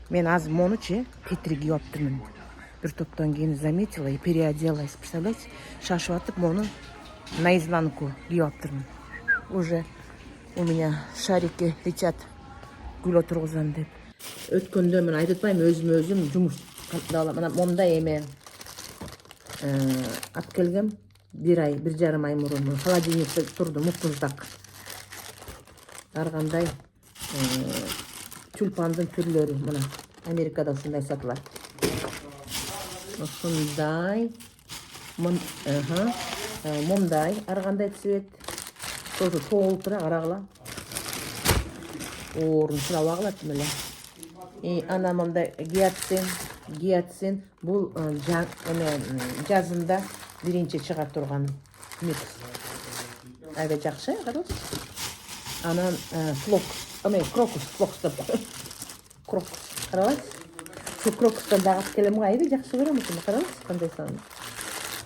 Мен аз монучи кетири кийип аптырмын. Bir топтон кийин заметила и переоделась. Представляете? Шашып атып, мону наизнанку кийип аптырмын. Уже у меня шарики летят гүл отургузам деп. Өткөндө мен айтып атпайм, өзүм жумуш кылып мына момда эме алып келгем. 1 ай, 1,5 ай мурун холодильникте турду, муптуздак. Ар кандай тюльпандын түрлөрү мына Америкада ушундай сатылат. Ушундай, момдай, ар кандай цвет. Тоже толтура карагыла. Орун сылап агылат эле. И ана мындай гиацин бул жазында биринчи чыга турган микс. Аябай жакшы, караңыз. Анан крокус, крокус. Караңыз. Şu крокустан дагы алып келем го, аябай жакшы көрөм ушуну. Караңыз, кандай сан.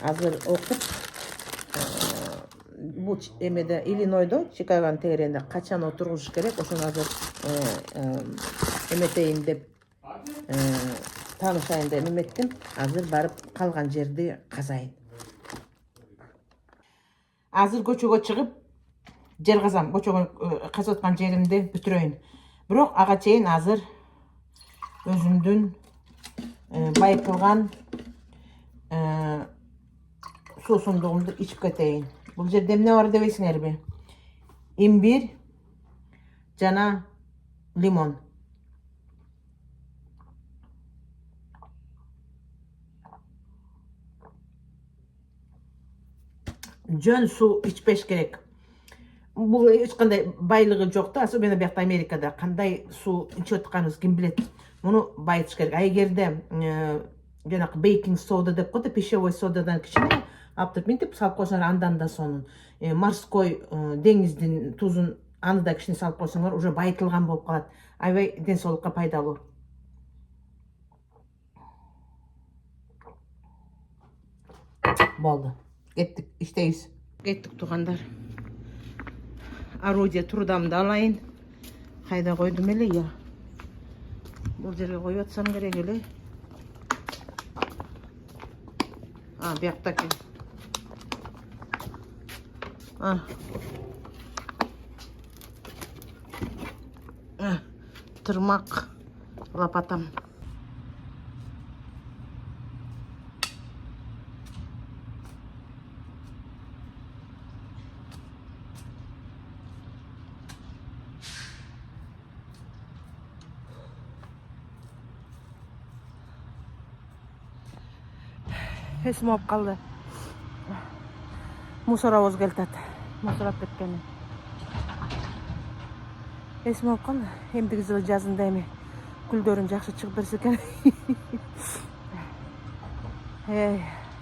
Азыр окуп бул эмеде Иллинойдо, Чикаго тегеренде качан отургузуш керек, ошону азыр эметейин деп таанышайын деп эметтим. Азыр барып калган жерди казайын. Азыр көчөгө чыгып жер казам, көчөгө казып аткан жеримди бүтүрөйүн. Бирок ага чейин азыр өзүмдүн байытылган суусундугумду ичип кетейин. Бул жерде эмне бар дебейсиңерби? Имбирь жана лимон. Жөн суу ичпеш керек. Бул эч кандай байлыгы жок да, особенно биякта Америкада кандай суу ичип атканыбыз ким билет. Муну байытыш керек. А эгерде жанакы бейкинг сода деп коет, пищевой содадан кичине аптып минтип салып койсоңор, андан да сонун. Морской деңиздин тузун аны да кичине салып койсоңор, уже байытылган болуп калат. Аябай ден соолукка пайдалуу. Болду. Кеттик, иштейбиз. Кеттик туугандар. Орудие трудамды алайын. Кайда койдум эле я? Бул жерге коюп атсам керек эле. Бияктаки. Тырмак лопатам. Эсим алып калды. Мусоровоз келатат. Мусорап кеткени. Эсим алып калды. Эмдиги жылы жазында эми гүлдөрүм жакшы чыгып берсе экен.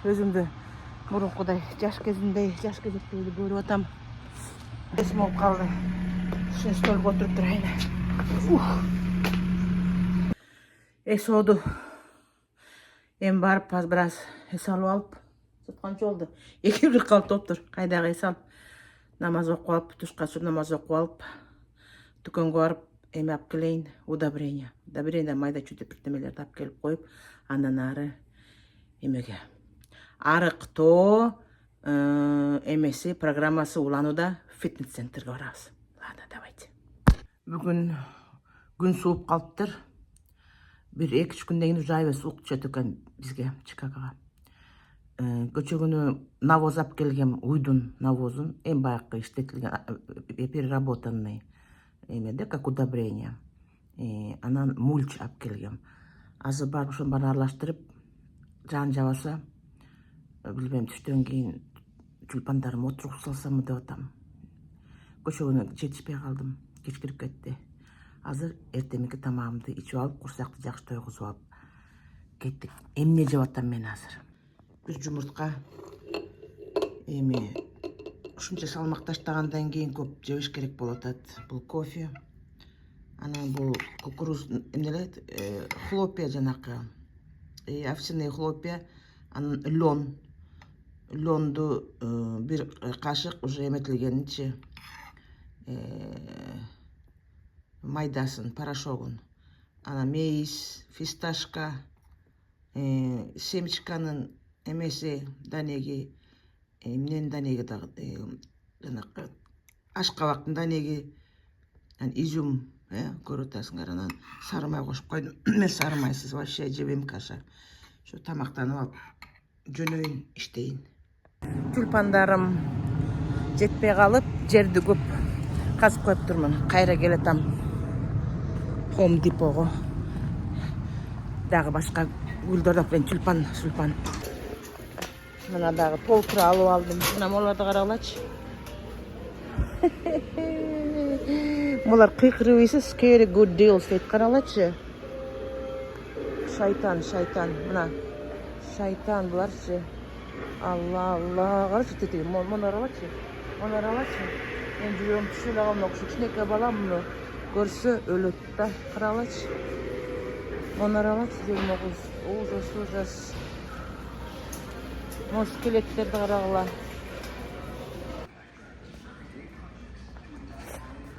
Өзүмдү мурункудай жаш кезектеги көрүп атам. Эсим алып калды. Ушун столго отуруп турайын. Эс оду. Эми барып біраз эс алып алып, сатканчы болду. 2:46 кайдагы эс алып, намаз окуп алып, тушка чыгып намаз окуп алып, дүкөнгө барып, эме алып келейин, удобрение. Удобрение майда чүйдө бирдемелерди алып келип коюп, андан ары эмеге. Арыктоо эмеси, программасы уланууда фитнес-центрге барабыз. Ладно, давайте. Бүгүн күн сууп калыптыр. 1-2 күндөн кийин уже аябай суук түшөт экен бизге, Чикагога. Көчөгүнү навоз алып келгем, уйдун навозун, эми баягы иштетилген, переработанный эмеде, как удобрение. Анан мульч алып келгем. Азыр барып ошонун баарын аралаштырып, жан жабаса, билбейм, түштөн кийин тюльпандарымды отургузуп салсамбы деп атам. Көчөгүнө жетишпей калдым, кеч кирип кетти. Азыр эртеңки тамагымды ичип алып, курсакты жакшы тойгузуп алып кеттик. Эмне жеп атам мен азыр? Бир жумуртка. Эми ушунча салмак таштагандан кийин көп жебеш керек болуп атат. Бул кофе. Анан бул кукуруз эмнелет, хлопья жанакы. Овсяный хлопья, анан лён. Лёнду бир кашык уже эметилгенинчи майдасын, порошогун. ана мейис, фисташка, семечканын эмеси данеги, эмнен данеги дагы, жанакы ашкабактын данеги, изюм, көрүп атасыңар, анан сары май кошуп койдум. Мен сары майсыз вообще жебейм каша. Şu тамактанып алып жөнөйүн, иштейин. Тюльпандарым жетпей калып, жерди көп казып коюп турмун. Кайра келатам Home Depot'го. Дагы башка гүлдөр да тюльпан. Мына дагы полтура алып алдым. Мына моларды карагылачы. Булар кыйкырыбыйсыз, scary good deals дейт, карагылачы. Шайтан. Мына шайтан буларчы. Алла, карачы тетеги. Муну карагылачы. Мен жүрөгүм түшүп алган окшо. Кичинекей балам муну көрсө өлөт да. Карагылачы. Муну карагылачы, 29. Ужас. Муну скелеттерди карагыла.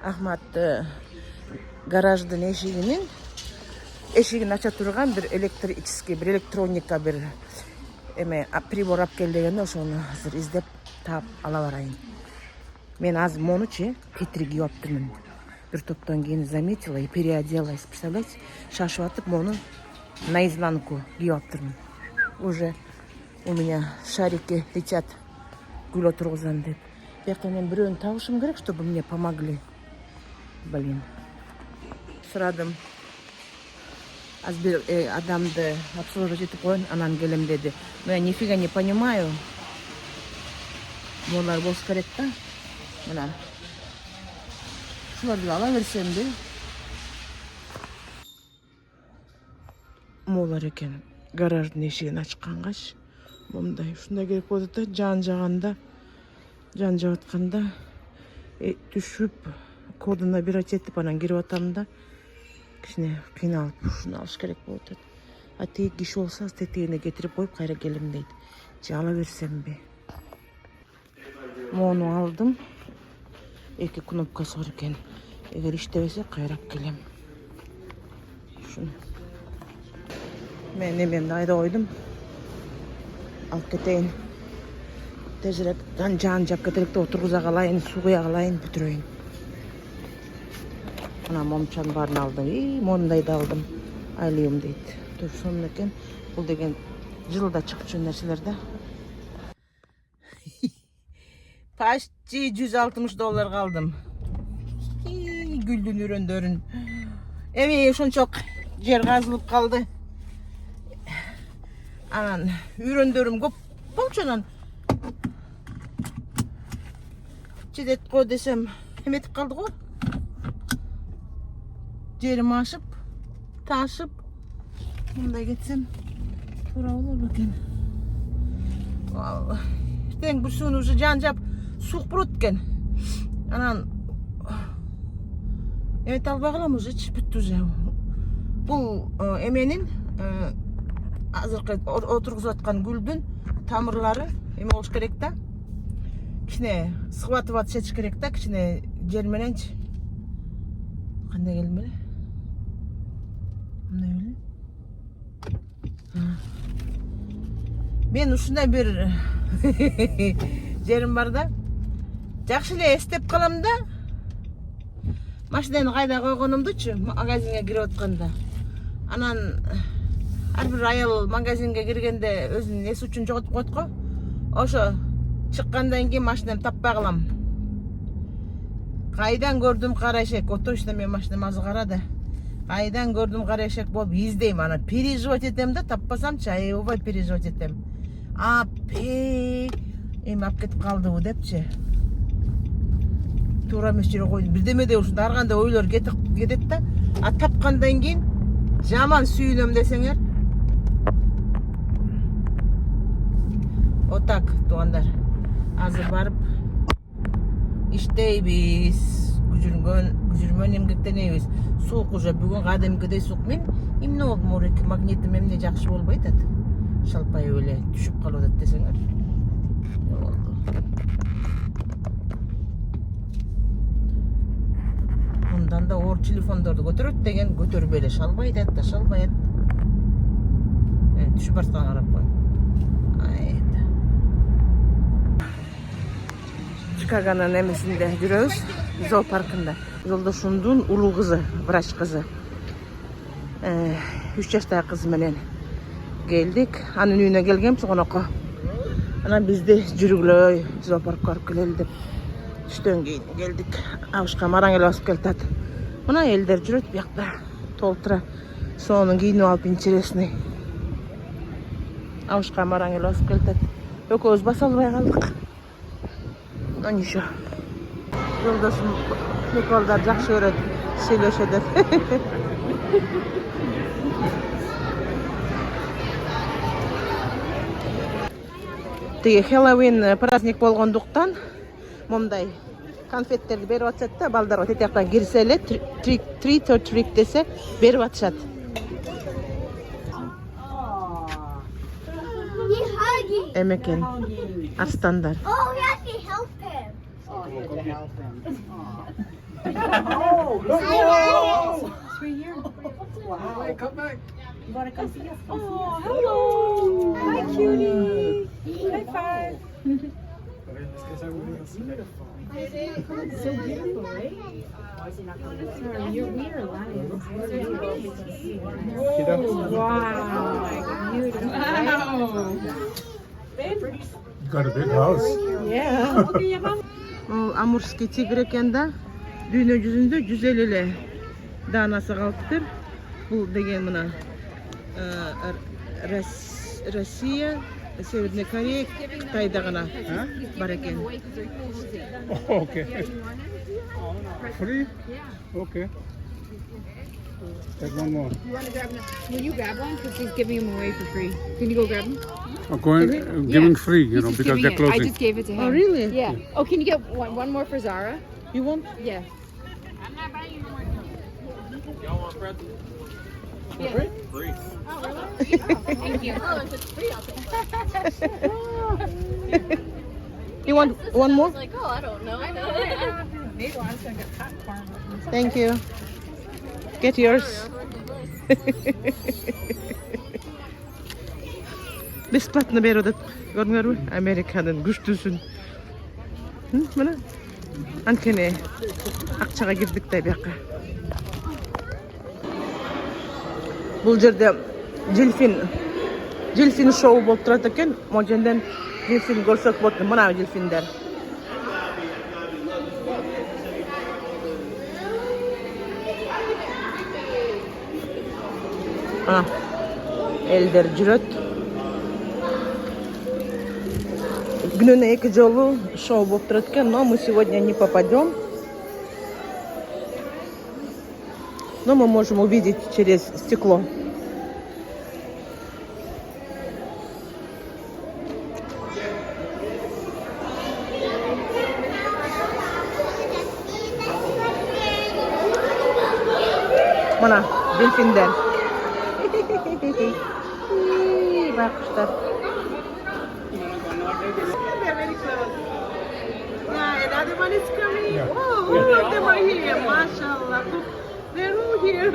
Ахмат гараждын эшигин ача турган бир электрический, бир электроника, бир прибор алып кел дегенде ошону азыр издеп таап ала барайын. Мен азыр монучу кетири кийип аптырмын. Бир топтон кийин заметила и переоделась, представляете? Шашып атып, мону наизнанку кийип аптырмын. Уже у меня шарики летят, гүл отургузам деп. Бияка мен бирөөнү табышым керек, чтобы мне помогли. Блин. Сурадым. Аз бир адамды обслуживать етип коюн, анан келем деди. Но я нифига не понимаю. Булар болуш керек да. Мына. Шуларды ала берсемби? Молар экен. Гараждын эшигин ачкангачы. Мындай, ушундай керек болот да, жан жагып атканда түшүп, кодун набирать этип анан кирип атам да. Кичине кыйналып, ушуну алыш керек болот. А тиги киши болсо тетегине кетирип коюп кайра келем дейт. Же ала берсемби? Мону алдым. 2 кнопкасы бар экен. Эгер иштебесе кайрап келем. Ушуну. Мен эмемди айда койдум. Алып кетейин. Тезирээк жан жап кетелик деп отургуза калайын, суу куя калайын, бүтүрөйүн. Мына момчанын баарын алдым. Мондай да алдым. Алиум дейт. Сонун экен. Бул деген жылда чыгып жүргөн нерселер да. Почти $160 алдым. Гүлдүн үрөндөрүн. Эми ошончок жер казылып калды. Анан үрөндөрүм көп болчу, анан жетет го десем, эметип калды го. Жерим ашып, ташып, мындай кетсем туура болор экен. Тең бир суун уже жан жап суук бурут экен. Анан эмете албай калам, уже бүттү уже. Бул эменин азыркы отургузуп аткан гүлдүн тамырлары эме болуш керек да. Кичине сыгып атып керек да, кичине жер мененчи. Кандай келдим эле? Мындай эле. Мен ушундай бир жерим бар да. Жакшы эле эстеп калам да. Машинаны кайда койгонумдучу, магазинге кирип атканда. Анан ар бир аял магазинге киргенде өзүнүн эс үчүн жоготуп коет го. Ошо чыккандан кийин машинамды таппай калам. Кайдан көрдүм кара эшек, точно мен машинам азыр карады. Кайдан көрдүм кара эшек болуп издейм, аны переживать этем да, таппасамчы, аябай переживать этем. Эми алып кетип калдыбы депчи. Туура эмес жерге койдум. Бирдемеде ушундай ар кандай ойлор кетет да. А тапкандан кийин жаман сүйүнөм десеңер. Вот так, туугандар. Азыр барып иштейбиз. Күжүрмөн эмгектенебиз. Суук уже бүгүн кадимкидей суук. Мен эмне болду, мореки магнитим эмне жакшы болбой атат. Шалпайып эле түшүп калып атат десеңер. Андан да оор телефондорду көтөрөт деген көтөрбөй эле шалбайт да шалбайт. Түшүп барсаң карап кой. Чикагонун эмесинде жүрөбүз, зоопаркында. Жолдошумдун улуу кызы, врач кызы. 3 жаштагы кызы менен келдик. Анын үйүнө келгенбиз конокко. Анан бизди жүргүлөй зоопаркка барып келели деп түштөн кийин келдик. Абышка мараң эле басып келатат. Мына элдер жүрөт биякта толтура. Сонун кийинип алып интересный. Абышка мараң эле басып келатат. Экөөбүз баса албай калдык. Ну ничего. Жолдошум приколдар жакшы көрөт, сүйлөшөт. Тиги Хэллоуин праздник болгондуктан момдай конфеттерди берип атышат да, балдарга тетияктан кирсе эле treat or trick десе берип атышат. Эмекен арстандар. Oh, we have to help him. Oh, you have to help him. It's right here. Wow. Wait, come back. You want to come see us? Oh, hello. Hi, cutie. High five. It's so beautiful, right? Sorry, we are lions. Wow. Beautiful. Wow. You got a big house. Yeah. Амурский тигр экен да. Дүйнө жүзүндө 150 эле даанасы калыптыр. Бул деген мына Россия, Северная Корея, Кытайда гана бар экен. Oh, okay. Free? Okay. Take one more. You want to grab one? Will you grab one? Because he's giving them away for free. Can you go grab them? I'm going, giving free, you He's know, just because giving they're it. closing. I just gave it to him. Oh, really? Yeah. Oh, can you get one more for Zara? You want? Yeah. Thank you. You want one more? like, oh, I don't know. Maybe I'm just going to get popcorn. Thank you. Get yours. Бесплатно берип атат. Көрдүңөрбү? Американын күчтүүсүн. Мына. Анткени акчага кирдик да бияка. Бул жерде дельфин шоу болуп турат экен. Могу жерден дельфин көрсөк болот. Мына дельфиндер. Элдер жүрөт. Күнүнө 2 жолу шоу болуп турат экен, но мы сегодня не попадем. Но мы можем увидеть через стекло. Мына дельфиндер. Байкуштар. Yeah, another one is coming. Yeah. Oh, all of them are here. Mashallah. They're all here.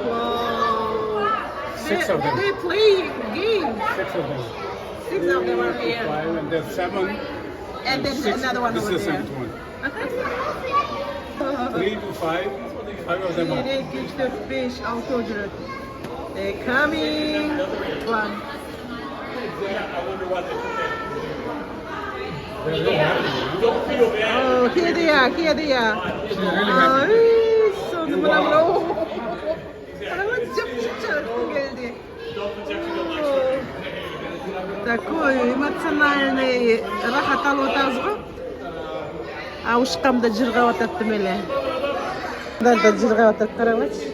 Wow. 6 of them. They play games. 6 of them. 6 of them are here. 5 and there's 7. And then Six. another one This over is the there. 7th one. 3 to 5. 5 of them are. 1, 2, 3, 4, 5, 6 жүрөт. They're coming. One. They're really happy. Oh, here they are. She's really happy. Ay, sonunda bana bro. Bana çok geldi. Такой эмоциональный рахат алып атабыз го. Ушкамда жыргап атат демеле. Да жыргап атат, караңызчы.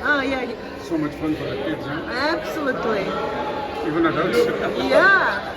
Yeah. So much fun for the kids, huh? Absolutely. Even adults. Yeah.